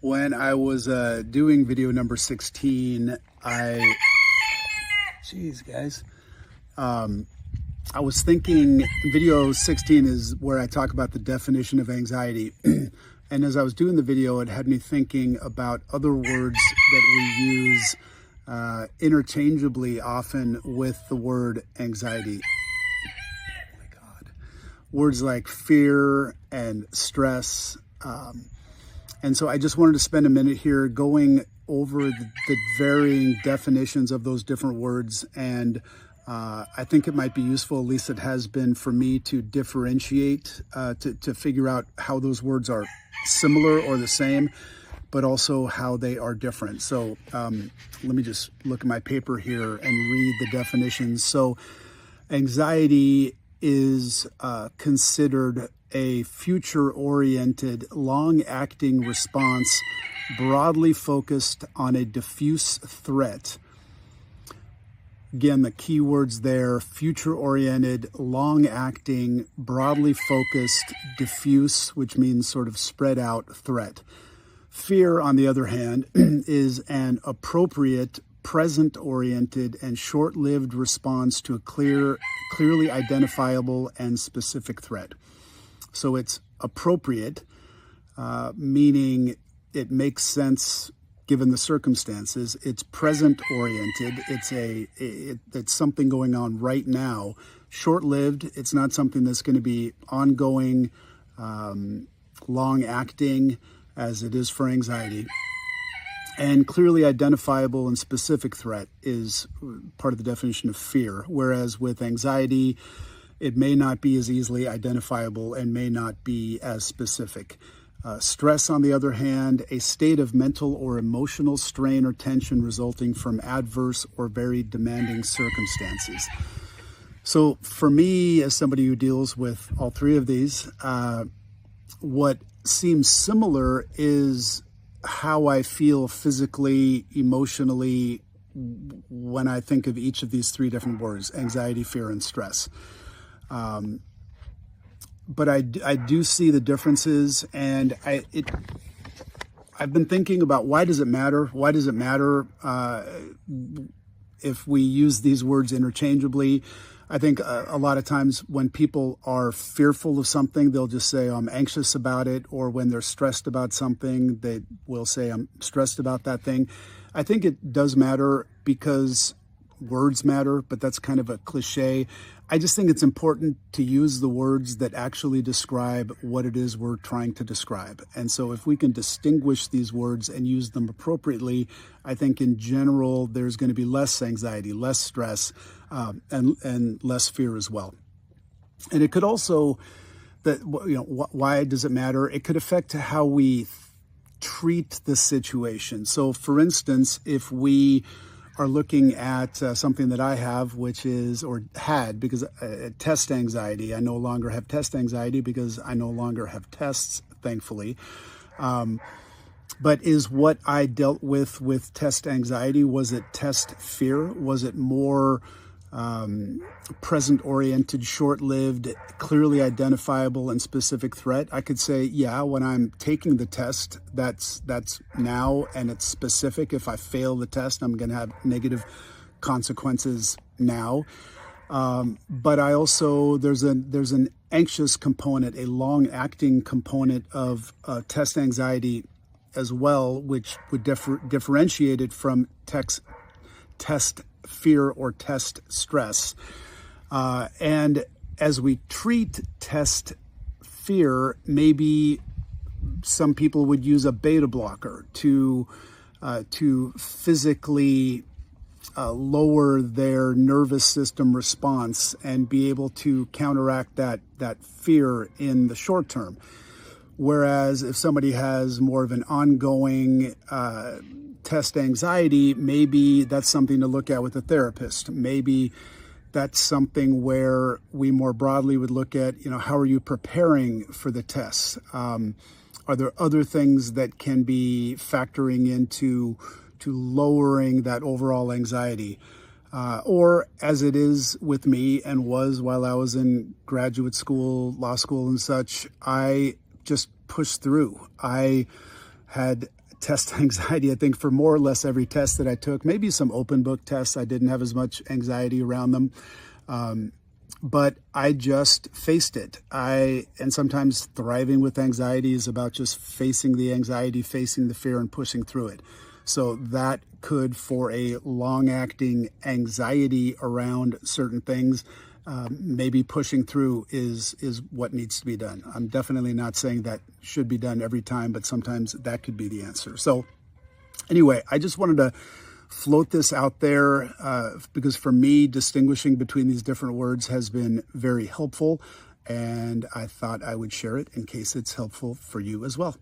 When I was doing video number 16, geez, guys, I was thinking video 16 is where I talk about the definition of anxiety. And as I was doing the video, it had me thinking about other words that we use interchangeably often with the word anxiety. Oh my God. Words like fear and stress. And so I just wanted to spend a minute here going over the varying definitions of those different words. And I think it might be useful, at least it has been for me, to differentiate, to figure out how those words are similar or the same, but also how they are different. So let me just look at my paper here and read the definitions. So anxiety is considered a future-oriented, long-acting response broadly focused on a diffuse threat. Again, the key words there: future-oriented, long-acting, broadly focused, diffuse, which means sort of spread out threat. Fear, on the other hand, is an appropriate, present-oriented, and short-lived response to a clearly identifiable and specific threat. So it's appropriate, meaning it makes sense given the circumstances. It's present-oriented. It's something going on right now. Short-lived. It's not something that's going to be ongoing, long-acting, as it is for anxiety. And clearly identifiable and specific threat is part of the definition of fear, whereas with anxiety, it may not be as easily identifiable and may not be as specific. Stress, on the other hand, a state of mental or emotional strain or tension resulting from adverse or very demanding circumstances. So for me, as somebody who deals with all three of these, what seems similar is how I feel physically, emotionally, when I think of each of these three different words: anxiety, fear, and stress. But I do see the differences, and I've been thinking about, why does it matter? Why does it matter if we use these words interchangeably? I think a lot of times when people are fearful of something, they'll just say, I'm anxious about it. Or when they're stressed about something, they will say, I'm stressed about that thing. I think it does matter because words matter, but that's kind of a cliche. I just think it's important to use the words that actually describe what it is we're trying to describe. And so if we can distinguish these words and use them appropriately, I think in general there's going to be less anxiety, less stress, and less fear as well. And it could also, why does it matter? It could affect how we treat the situation. So for instance, if we are looking at something that I have, which is, or had, because test anxiety. I no longer have test anxiety because I no longer have tests, thankfully. But is what I dealt with test anxiety, was it test fear? Was it more present-oriented, short-lived, clearly identifiable and specific threat? I could say, yeah, when I'm taking the test, that's now, and it's specific. If I fail the test, I'm going to have negative consequences now. But I also, there's an anxious component, a long-acting component of test anxiety as well, which would differentiate it from test fear or test stress. And as we treat test fear, maybe some people would use a beta blocker to physically lower their nervous system response and be able to counteract that fear in the short term. Whereas if somebody has more of an ongoing test anxiety, maybe that's something to look at with a therapist. Maybe that's something where we more broadly would look at, how are you preparing for the tests? Are there other things that can be factoring into lowering that overall anxiety? Or as it is with me and was while I was in graduate school, law school and such, I just pushed through. I had test anxiety, I think, for more or less every test that I took. Maybe some open book tests, I didn't have as much anxiety around them. But I just faced it. And sometimes thriving with anxiety is about just facing the anxiety, facing the fear, and pushing through it. So that could, for a long-acting anxiety around certain things, maybe pushing through is what needs to be done. I'm definitely not saying that should be done every time, but sometimes that could be the answer. So anyway, I just wanted to float this out there because for me, distinguishing between these different words has been very helpful, and I thought I would share it in case it's helpful for you as well.